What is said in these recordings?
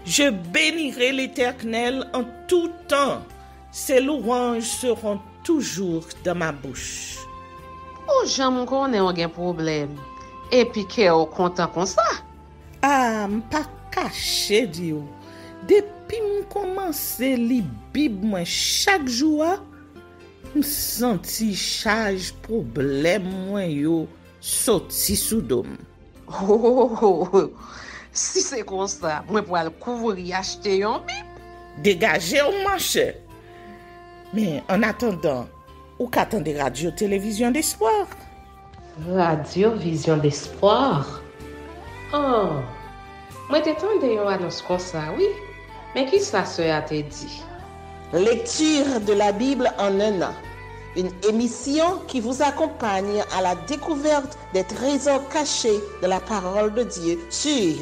Je bénirai l'Éternel en tout temps. Ses louanges seront toujours dans ma bouche. Oh, j'aime qu'on ait un problème. Et puis qu'elle est content comme ça. Ah, m'pas caché, Dio. Depuis m'commence li Bible moi chaque jour, m'senti charge problème moi yo sorti sous dôme. Si c'est comme ça, moi pour aller couvrir acheter un Bible. Dégagez au marché. Mais en attendant, ou qu'attendez radio-télévision d'espoir? Radio Vision d'Espoir. Oh, moi t'attendais une annonce comme ça, oui. Mais qui ça a te dit? Lecture de la Bible en un an. Une émission qui vous accompagne à la découverte des trésors cachés de la parole de Dieu sur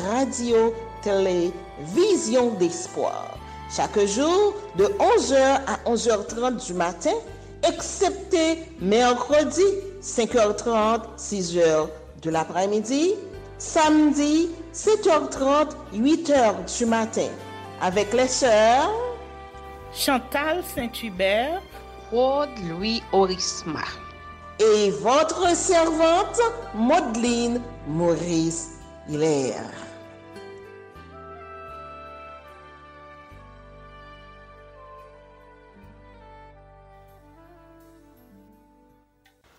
Radio Télévision d'Espoir. Chaque jour de 11h à 11h30 du matin, excepté mercredi 5h30, 6h de l'après-midi, samedi 7h30, 8h du matin, avec les sœurs Chantal Saint-Hubert, Claude Louis Orisma et votre servante Maudeline Maurice Hilaire.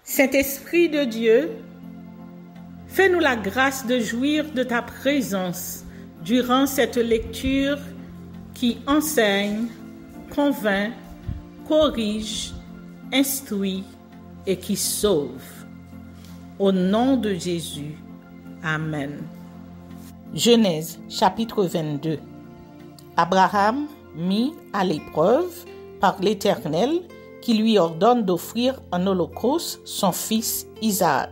Saint-Esprit de Dieu, fais-nous la grâce de jouir de ta présence durant cette lecture qui enseigne, convainc, corrige, instruit et qui sauve. Au nom de Jésus. Amen. Genèse chapitre 22. Abraham mis à l'épreuve par l'Éternel qui lui ordonne d'offrir en holocauste son fils Isaac.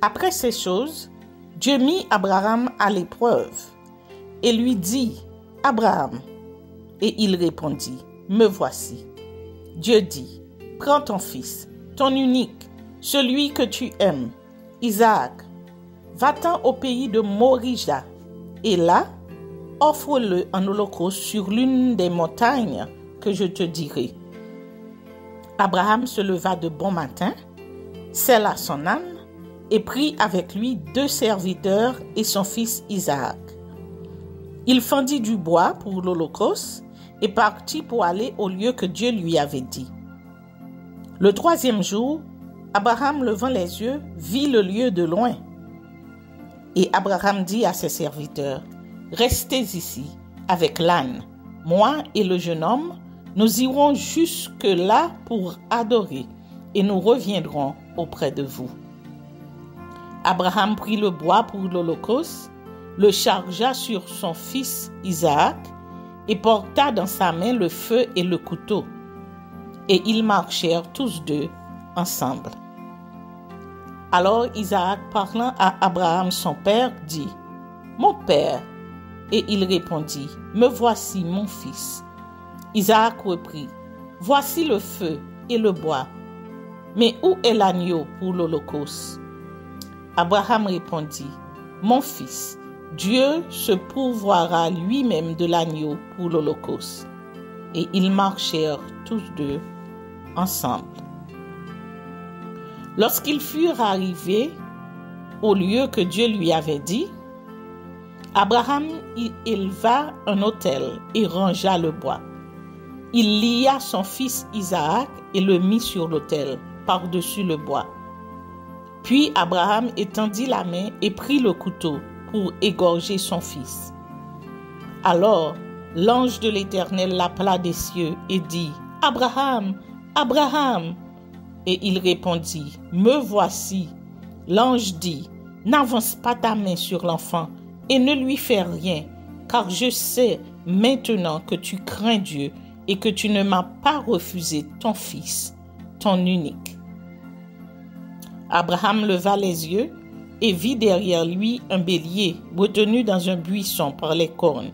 Après ces choses, Dieu mit Abraham à l'épreuve et lui dit, « Abraham » et il répondit, « Me voici. » Dieu dit, « Prends ton fils, ton unique, celui que tu aimes, Isaac, va-t'en au pays de Morija, et là, offre-le en holocauste sur l'une des montagnes que je te dirai. » Abraham se leva de bon matin, sella son âne, et prit avec lui 2 serviteurs et son fils Isaac. Il fendit du bois pour l'holocauste et partit pour aller au lieu que Dieu lui avait dit. Le 3e jour, Abraham, levant les yeux, vit le lieu de loin. Et Abraham dit à ses serviteurs, « Restez ici, avec l'âne. Moi et le jeune homme, nous irons jusque-là pour adorer, et nous reviendrons auprès de vous. » Abraham prit le bois pour l'holocauste, le chargea sur son fils Isaac, et porta dans sa main le feu et le couteau. Et ils marchèrent tous deux ensemble. Alors Isaac, parlant à Abraham son père, dit, « Mon père » et il répondit, « Me voici, mon fils. » Isaac reprit, « Voici le feu et le bois, mais où est l'agneau pour l'holocauste » Abraham répondit, « Mon fils, Dieu se pourvoira lui-même de l'agneau pour l'holocauste. » Et ils marchèrent tous deux ensemble. Lorsqu'ils furent arrivés au lieu que Dieu lui avait dit, Abraham y éleva un autel et rangea le bois. Il lia son fils Isaac et le mit sur l'autel, par-dessus le bois. Puis Abraham étendit la main et prit le couteau pour égorger son fils. Alors l'ange de l'Éternel l'appela des cieux et dit, « Abraham, Abraham !» Et il répondit, « Me voici. » L'ange dit, « N'avance pas ta main sur l'enfant et ne lui fais rien, car je sais maintenant que tu crains Dieu et que tu ne m'as pas refusé ton fils, ton unique. » Abraham leva les yeux et vit derrière lui un bélier retenu dans un buisson par les cornes.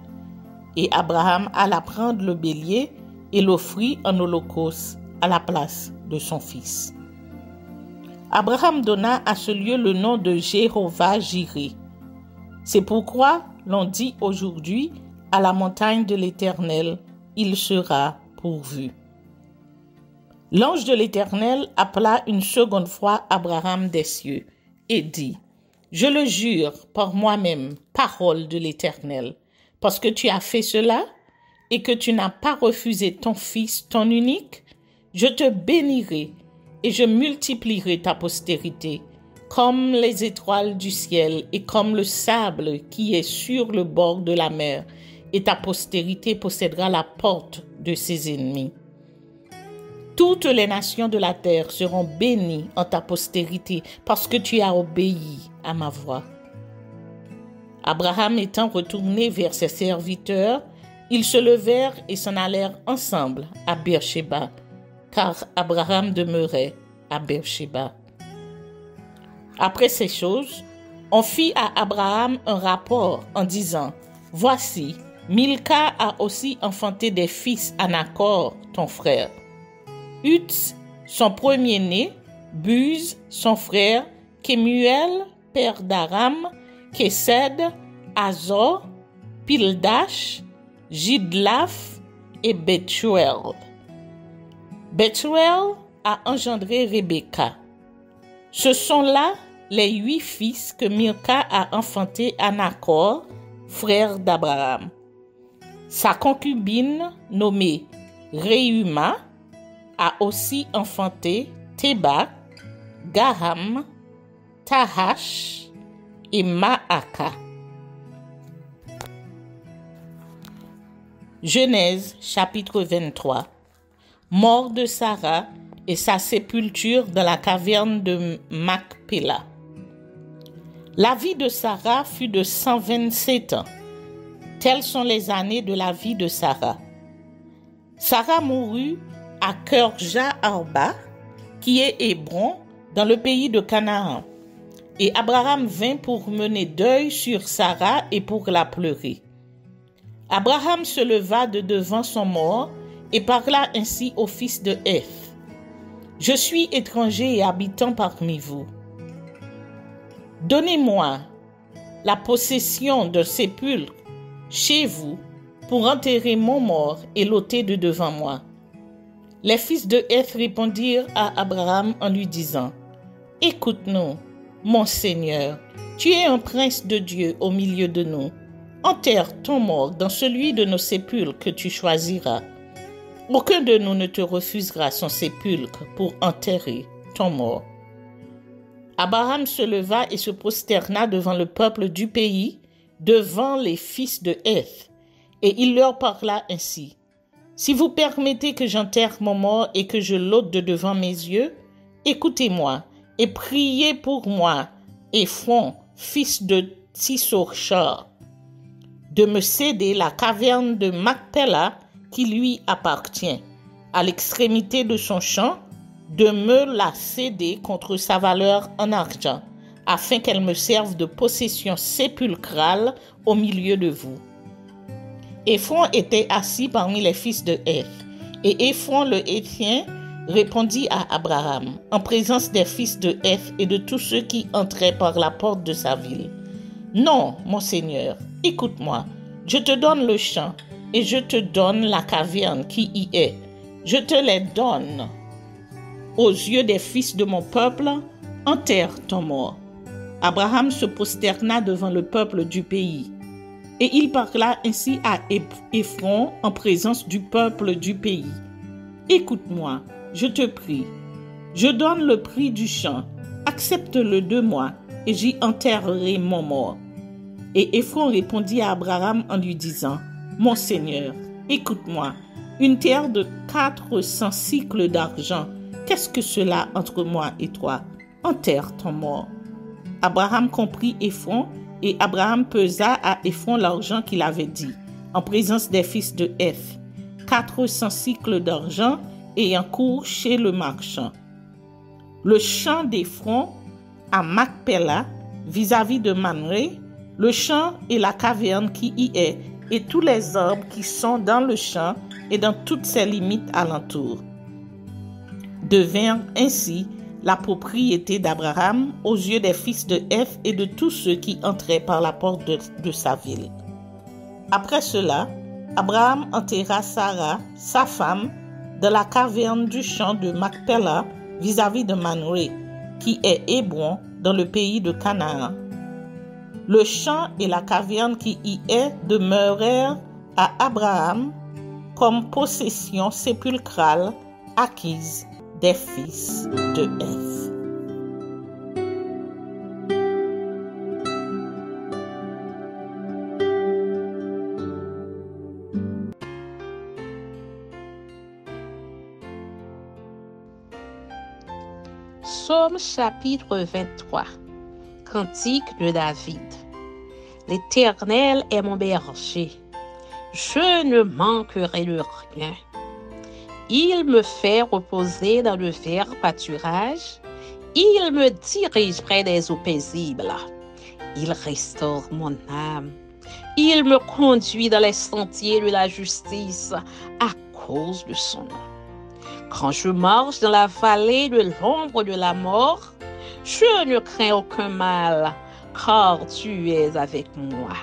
Et Abraham alla prendre le bélier et l'offrit en holocauste à la place de son fils. Abraham donna à ce lieu le nom de Jéhovah-Jireh, C'est pourquoi l'on dit aujourd'hui, à la montagne de l'Éternel, il sera pourvu. L'ange de l'Éternel appela une seconde fois Abraham des cieux et dit, « Je le jure par moi-même, parole de l'Éternel, parce que tu as fait cela et que tu n'as pas refusé ton fils, ton unique, je te bénirai et je multiplierai ta postérité, comme les étoiles du ciel et comme le sable qui est sur le bord de la mer, et ta postérité possédera la porte de ses ennemis. Toutes les nations de la terre seront bénies en ta postérité, parce que tu as obéi à ma voix. » Abraham étant retourné vers ses serviteurs, ils se levèrent et s'en allèrent ensemble à Beersheba, car Abraham demeurait à Beersheba. Après ces choses, on fit à Abraham un rapport en disant, « Voici, Milca a aussi enfanté des fils à Nachor, ton frère. Uts, son premier-né, Buz, son frère, Kemuel, père d'Aram, Kesed, Azor, Pildash, Jidlaph et Bethuel. Bethuel a engendré Rebecca. Ce sont là les 8 fils que Milca a enfantés à Nachor, frère d'Abraham. Sa concubine, nommée Reuma, a aussi enfanté Théba, Gaham, Tahash et Maaka. Genèse chapitre 23. Mort de Sarah et sa sépulture dans la caverne de Macpéla. La vie de Sarah fut de 127 ans. Telles sont les années de la vie de Sarah. Sarah mourut à Kirja Arba, qui est Hébron, dans le pays de Canaan. Et Abraham vint pour mener deuil sur Sarah et pour la pleurer. Abraham se leva de devant son mort et parla ainsi au fils de Heth. « Je suis étranger et habitant parmi vous. Donnez-moi la possession d'un sépulcre chez vous pour enterrer mon mort et l'ôter de devant moi. » Les fils de Heth répondirent à Abraham en lui disant, « Écoute-nous, mon Seigneur, tu es un prince de Dieu au milieu de nous. Enterre ton mort dans celui de nos sépulcres que tu choisiras. Aucun de nous ne te refusera son sépulcre pour enterrer ton mort. » Abraham se leva et se prosterna devant le peuple du pays, devant les fils de Heth, et il leur parla ainsi. « Si vous permettez que j'enterre mon mort et que je l'ôte de devant mes yeux, écoutez-moi et priez pour moi, Éphron, fils de Tissorchar, de me céder la caverne de Macpéla qui lui appartient, à l'extrémité de son champ, de me la céder contre sa valeur en argent, afin qu'elle me serve de possession sépulcrale au milieu de vous. » Éphron était assis parmi les fils de Heth, et Éphron le Héthien répondit à Abraham, en présence des fils de Heth et de tous ceux qui entraient par la porte de sa ville. « Non, mon Seigneur, écoute-moi, je te donne le champ, et je te donne la caverne qui y est. Je te les donne. Aux yeux des fils de mon peuple, enterre ton mort. » Abraham se prosterna devant le peuple du pays. Et il parla ainsi à Éphron en présence du peuple du pays. « Écoute-moi, je te prie. Je donne le prix du champ. Accepte-le de moi, et j'y enterrerai mon mort. » Et Éphron répondit à Abraham en lui disant, « Mon Seigneur, écoute-moi. Une terre de 400 cycles d'argent, qu'est-ce que cela entre moi et toi? Enterre ton mort. » Abraham comprit Éphron, et Abraham pesa à Éphron l'argent qu'il avait dit, en présence des fils de Heth, 400 cycles d'argent ayant cours chez le marchand. Le champ d'Éphron à Macpéla, vis-à-vis de Mamré, le champ et la caverne qui y est, et tous les arbres qui sont dans le champ et dans toutes ses limites alentour, devinrent ainsi la propriété d'Abraham aux yeux des fils de Heth et de tous ceux qui entraient par la porte de sa ville. Après cela, Abraham enterra Sarah, sa femme, dans la caverne du champ de Macpéla vis-à-vis de Mamré, qui est Hébron dans le pays de Canaan. Le champ et la caverne qui y est demeurèrent à Abraham comme possession sépulcrale acquise des fils de Heth. Psaume chapitre 23. Cantique de David. L'Éternel est mon berger. Je ne manquerai de rien. Il me fait reposer dans de verts pâturages. Il me dirige près des eaux paisibles. Il restaure mon âme. Il me conduit dans les sentiers de la justice à cause de son nom. Quand je marche dans la vallée de l'ombre de la mort, je ne crains aucun mal, car tu es avec moi.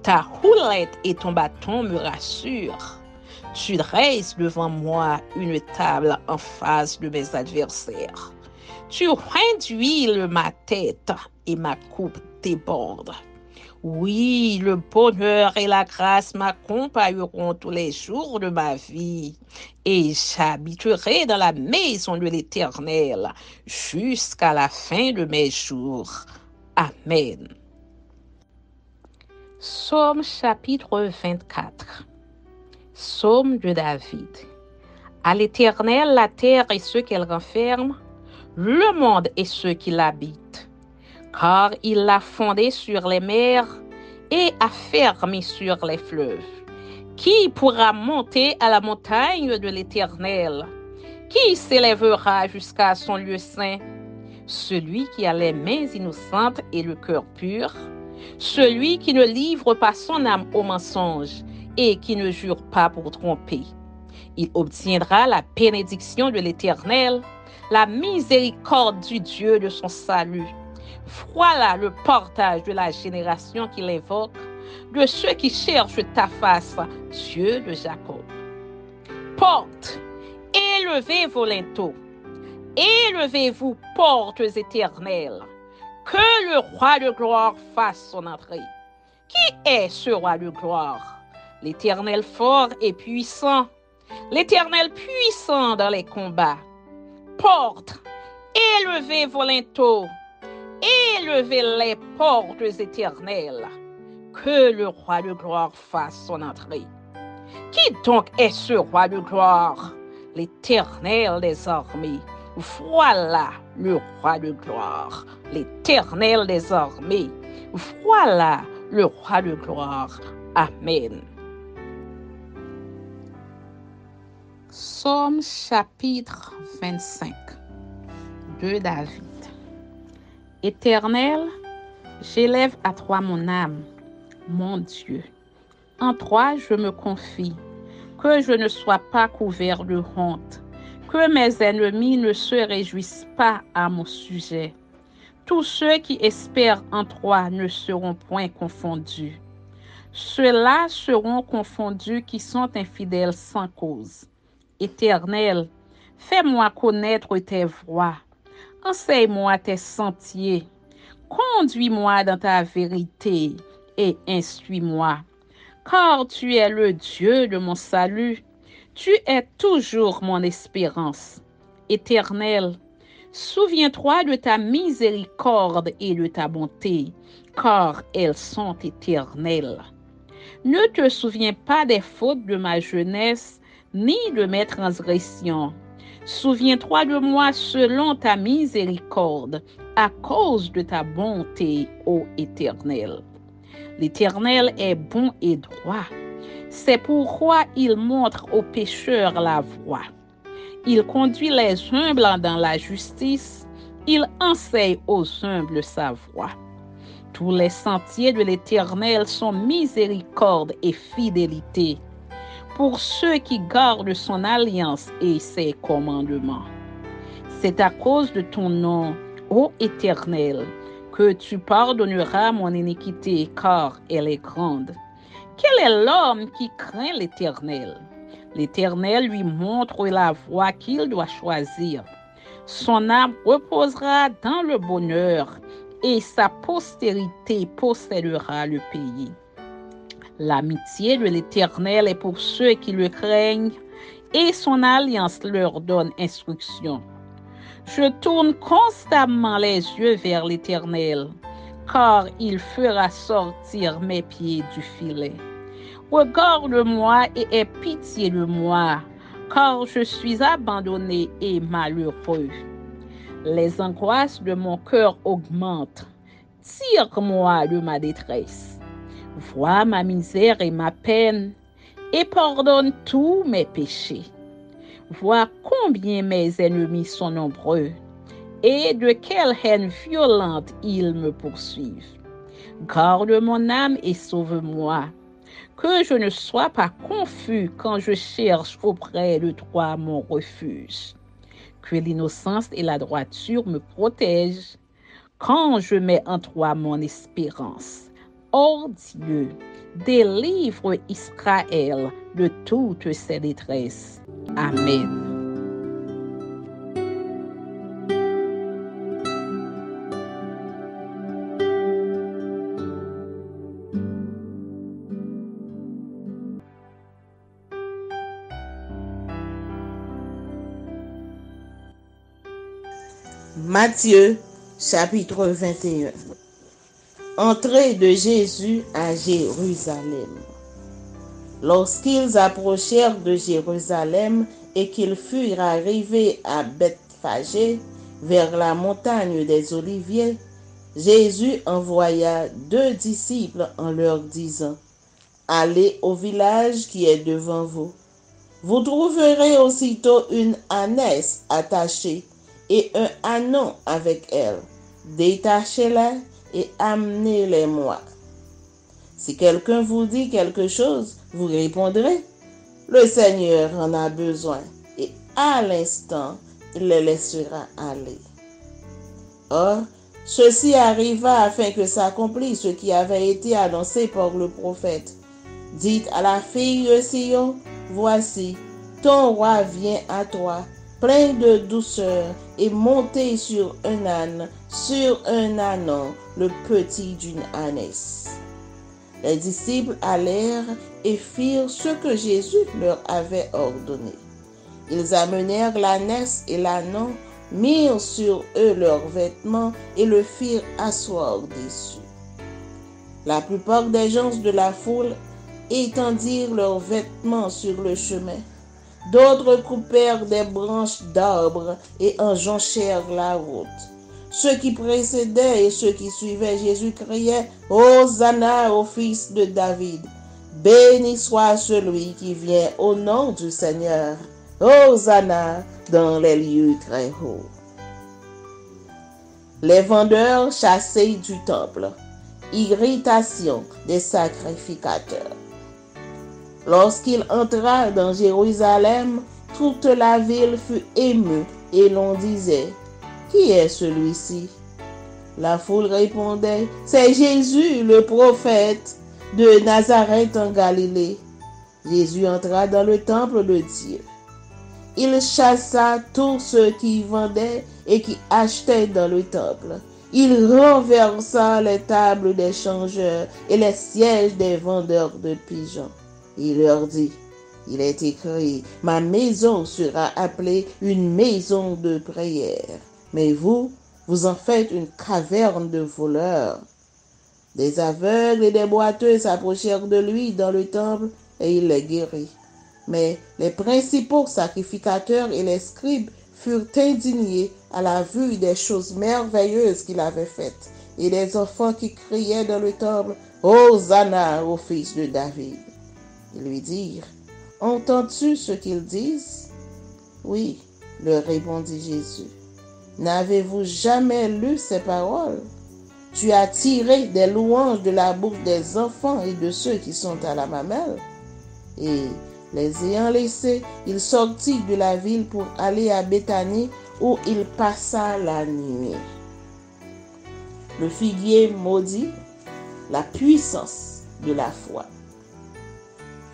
Ta houlette et ton bâton me rassurent. Tu dresses devant moi une table en face de mes adversaires. Tu induis ma tête et ma coupe déborde. Oui, le bonheur et la grâce m'accompagneront tous les jours de ma vie, et j'habiterai dans la maison de l'Éternel jusqu'à la fin de mes jours. Amen. Psaume chapitre 24. Psaume de David. À l'Éternel la terre et ceux qu'elle renferme, le monde et ceux qui l'habitent. Car il l'a fondé sur les mers et a fermé sur les fleuves. Qui pourra monter à la montagne de l'Éternel? Qui s'élèvera jusqu'à son lieu saint? Celui qui a les mains innocentes et le cœur pur, celui qui ne livre pas son âme au mensonge et qui ne jure pas pour tromper. Il obtiendra la bénédiction de l'Éternel, la miséricorde du Dieu de son salut. Voilà le partage de la génération qu'il évoque, de ceux qui cherchent ta face, Dieu de Jacob. Portes, élevez vos linteaux, élevez-vous, portes éternelles, que le roi de gloire fasse son entrée. Qui est ce roi de gloire? L'Éternel fort et puissant, l'Éternel puissant dans les combats. Portes, élevez vos linteaux, élevez les portes éternelles, que le roi de gloire fasse son entrée. Qui donc est ce roi de gloire? L'Éternel des armées. Voilà le roi de gloire, l'Éternel des armées. Voilà le roi de gloire. Amen. Psaume chapitre 25 de David. Éternel, j'élève à toi mon âme, mon Dieu. En toi je me confie, que je ne sois pas couvert de honte, que mes ennemis ne se réjouissent pas à mon sujet. Tous ceux qui espèrent en toi ne seront point confondus. Ceux-là seront confondus qui sont infidèles sans cause. Éternel, fais-moi connaître tes voies. Enseigne-moi tes sentiers. Conduis-moi dans ta vérité et instruis-moi. Car tu es le Dieu de mon salut. Tu es toujours mon espérance. Éternel, souviens-toi de ta miséricorde et de ta bonté, car elles sont éternelles. Ne te souviens pas des fautes de ma jeunesse, ni de mes transgressions. Souviens-toi de moi selon ta miséricorde, à cause de ta bonté, ô Éternel. L'Éternel est bon et droit. C'est pourquoi il montre aux pécheurs la voie. Il conduit les humbles dans la justice. Il enseigne aux humbles sa voie. Tous les sentiers de l'Éternel sont miséricorde et fidélité pour ceux qui gardent son alliance et ses commandements. C'est à cause de ton nom, ô Éternel, que tu pardonneras mon iniquité, car elle est grande. Quel est l'homme qui craint l'Éternel? L'Éternel lui montre la voie qu'il doit choisir. Son âme reposera dans le bonheur et sa postérité possédera le pays. L'amitié de l'Éternel est pour ceux qui le craignent et son alliance leur donne instruction. Je tourne constamment les yeux vers l'Éternel, car il fera sortir mes pieds du filet. Regarde-moi et aie pitié de moi, car je suis abandonné et malheureux. Les angoisses de mon cœur augmentent. Tire-moi de ma détresse. Vois ma misère et ma peine, et pardonne tous mes péchés. Vois combien mes ennemis sont nombreux, et de quelle haine violente ils me poursuivent. Garde mon âme et sauve-moi, que je ne sois pas confus quand je cherche auprès de toi mon refuge. Que l'innocence et la droiture me protègent quand je mets en toi mon espérance. Ô Dieu, délivre Israël de toutes ses détresses. Amen. Matthieu, chapitre 21. Entrée de Jésus à Jérusalem. Lorsqu'ils approchèrent de Jérusalem et qu'ils furent arrivés à Bethphagée, vers la montagne des Oliviers, Jésus envoya 2 disciples en leur disant: Allez au village qui est devant vous. Vous trouverez aussitôt une ânesse attachée et un ânon avec elle. Détachez-la et amenez-les-moi. Si quelqu'un vous dit quelque chose, vous répondrez: Le Seigneur en a besoin, et à l'instant, il les laissera aller. Or, ceci arriva afin que s'accomplisse ce qui avait été annoncé par le prophète. Dites à la fille de Sion: Voici, ton roi vient à toi, plein de douceur, et monté sur un âne, sur un ânon, le petit d'une ânesse. Les disciples allèrent et firent ce que Jésus leur avait ordonné. Ils amenèrent l'ânesse et l'ânon, mirent sur eux leurs vêtements et le firent asseoir dessus. La plupart des gens de la foule étendirent leurs vêtements sur le chemin. D'autres coupèrent des branches d'arbres et en jonchèrent la route. Ceux qui précédaient et ceux qui suivaient Jésus criaient: Hosanna au fils de David! Béni soit celui qui vient au nom du Seigneur! Hosanna dans les lieux très hauts! Les vendeurs chassés du temple. Irritation des sacrificateurs. Lorsqu'il entra dans Jérusalem, toute la ville fut émue et l'on disait: Qui est celui-ci? La foule répondait: C'est Jésus, le prophète de Nazareth en Galilée. Jésus entra dans le temple de Dieu. Il chassa tous ceux qui vendaient et qui achetaient dans le temple. Il renversa les tables des changeurs et les sièges des vendeurs de pigeons. Il leur dit: Il est écrit, ma maison sera appelée une maison de prière. Mais vous, vous en faites une caverne de voleurs. Des aveugles et des boiteux s'approchèrent de lui dans le temple et il les guérit. Mais les principaux sacrificateurs et les scribes furent indignés à la vue des choses merveilleuses qu'il avait faites et des enfants qui criaient dans le temple: Hosanna au fils de David. Ils lui dirent: Entends-tu ce qu'ils disent? Oui, leur répondit Jésus. N'avez-vous jamais lu ces paroles? Tu as tiré des louanges de la bouche des enfants et de ceux qui sont à la mamelle. Et les ayant laissés, il sortit de la ville pour aller à Béthanie, où il passa la nuit. Le figuier maudit la puissance de la foi.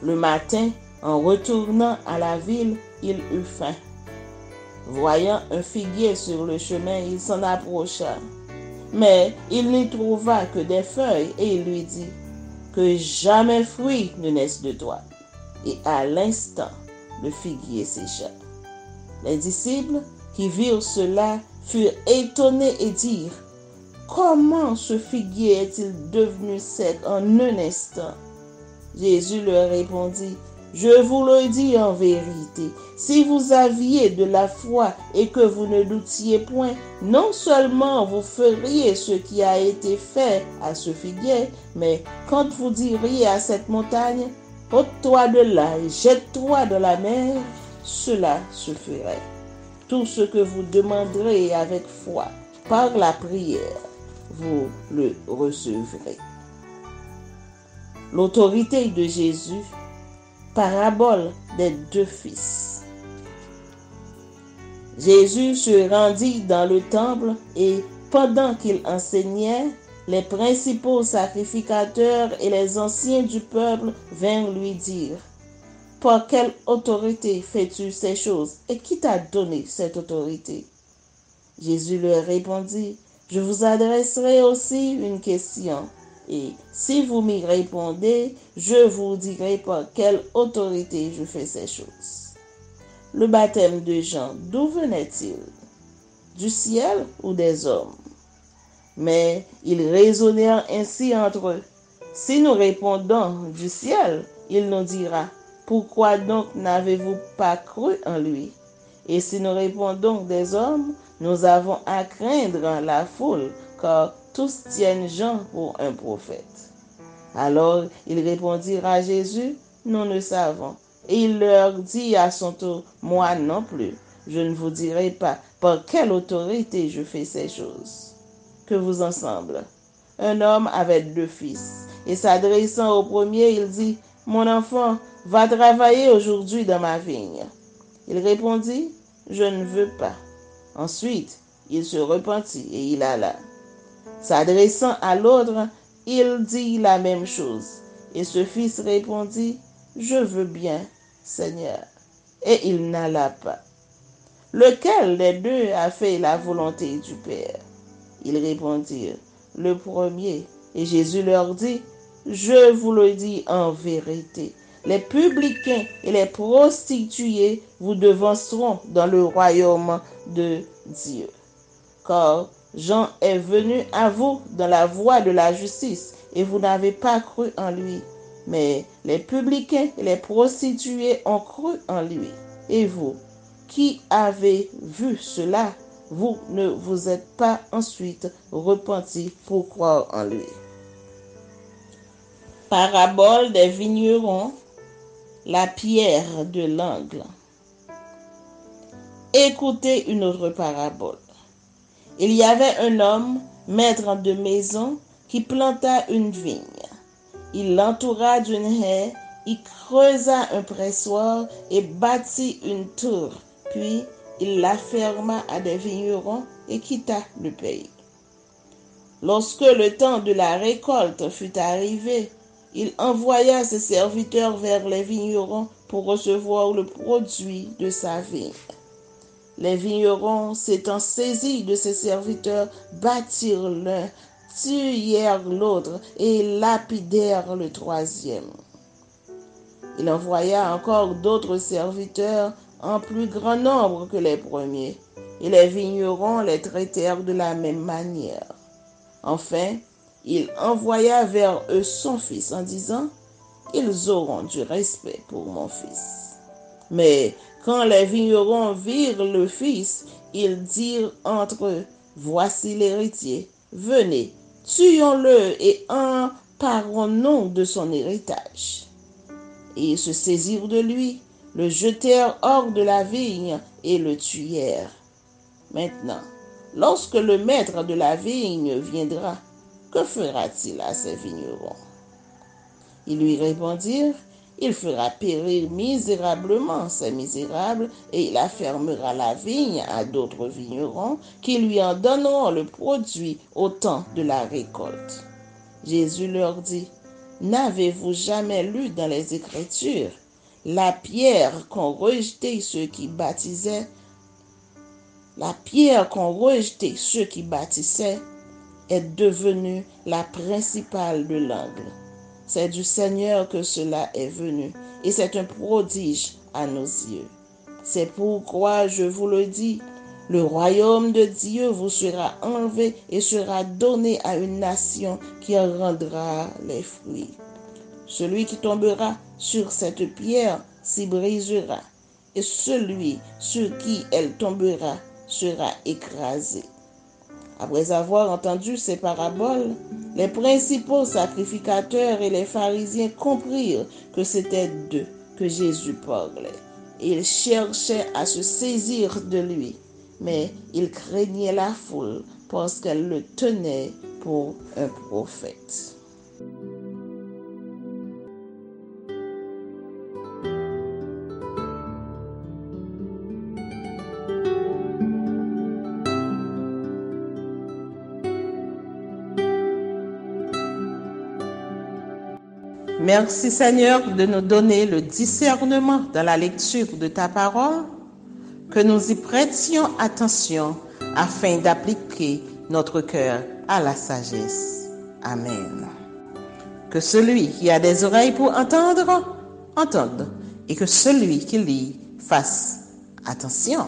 Le matin, en retournant à la ville, il eut faim. Voyant un figuier sur le chemin, il s'en approcha. Mais il n'y trouva que des feuilles et il lui dit, que jamais fruit ne naisse de toi. Et à l'instant, le figuier sécha. Les disciples qui virent cela furent étonnés et dirent, comment ce figuier est-il devenu sec en un instant? Jésus leur répondit, je vous le dis en vérité, si vous aviez de la foi et que vous ne doutiez point, non seulement vous feriez ce qui a été fait à ce figuier, mais quand vous diriez à cette montagne, ôte-toi de là et jette-toi dans la mer, cela se ferait. Tout ce que vous demanderez avec foi, par la prière, vous le recevrez. L'autorité de Jésus, parabole des deux fils. Jésus se rendit dans le temple et, pendant qu'il enseignait, les principaux sacrificateurs et les anciens du peuple vinrent lui dire, « Par quelle autorité fais-tu ces choses et qui t'a donné cette autorité ?» Jésus leur répondit, « Je vous adresserai aussi une question. Et si vous m'y répondez, je vous dirai par quelle autorité je fais ces choses. Le baptême de Jean, d'où venait-il? Du ciel ou des hommes? Mais ils raisonnèrent ainsi entre eux. Si nous répondons du ciel, il nous dira, pourquoi donc n'avez-vous pas cru en lui? Et si nous répondons des hommes, nous avons à craindre la foule, car tous tiennent Jean pour un prophète. Alors ils répondirent à Jésus, nous ne savons. Et il leur dit à son tour, moi non plus, je ne vous dirai pas par quelle autorité je fais ces choses. Que vous en semble? Un homme avait 2 fils, et s'adressant au premier, il dit, mon enfant, va travailler aujourd'hui dans ma vigne. Il répondit, je ne veux pas. Ensuite, il se repentit et il alla. S'adressant à l'autre, il dit la même chose. Et ce fils répondit, je veux bien, Seigneur. Et il n'alla pas. Lequel des deux a fait la volonté du Père? Ils répondirent, le premier. Et Jésus leur dit, je vous le dis en vérité, les publicains et les prostituées vous devanceront dans le royaume de Dieu. Car Jean est venu à vous dans la voie de la justice et vous n'avez pas cru en lui. Mais les publicains et les prostituées ont cru en lui. Et vous, qui avez vu cela, vous ne vous êtes pas ensuite repentis pour croire en lui. Parabole des vignerons, la pierre de l'angle. Écoutez une autre parabole. Il y avait un homme, maître de maison, qui planta une vigne. Il l'entoura d'une haie, il creusa un pressoir et bâtit une tour. Puis il la ferma à des vignerons et quitta le pays. Lorsque le temps de la récolte fut arrivé, il envoya ses serviteurs vers les vignerons pour recevoir le produit de sa vigne. Les vignerons, s'étant saisis de ses serviteurs, battirent l'un, tuèrent l'autre et lapidèrent le troisième. Il envoya encore d'autres serviteurs en plus grand nombre que les premiers, et les vignerons les traitèrent de la même manière. Enfin, il envoya vers eux son fils en disant, « Ils auront du respect pour mon fils. » Mais quand les vignerons virent le fils, ils dirent entre eux, « Voici l'héritier, venez, tuons-le et emparons-nous de son héritage. » Et ils se saisirent de lui, le jetèrent hors de la vigne et le tuèrent. Maintenant, lorsque le maître de la vigne viendra, que fera-t-il à ces vignerons? Ils lui répondirent, il fera périr misérablement ces misérables et il affermera la vigne à d'autres vignerons qui lui en donneront le produit au temps de la récolte. Jésus leur dit, n'avez-vous jamais lu dans les Écritures la pierre qu'ont rejetée ceux qui bâtissaient est devenue la principale de l'angle. C'est du Seigneur que cela est venu, et c'est un prodige à nos yeux. C'est pourquoi je vous le dis, le royaume de Dieu vous sera enlevé et sera donné à une nation qui en rendra les fruits. Celui qui tombera sur cette pierre s'y brisera, et celui sur qui elle tombera sera écrasé. Après avoir entendu ces paraboles, les principaux sacrificateurs et les pharisiens comprirent que c'était d'eux que Jésus parlait. Ils cherchaient à se saisir de lui, mais ils craignaient la foule parce qu'elle le tenait pour un prophète. Merci Seigneur de nous donner le discernement dans la lecture de ta parole, que nous y prêtions attention afin d'appliquer notre cœur à la sagesse. Amen. Que celui qui a des oreilles pour entendre, entende, et que celui qui lit fasse attention.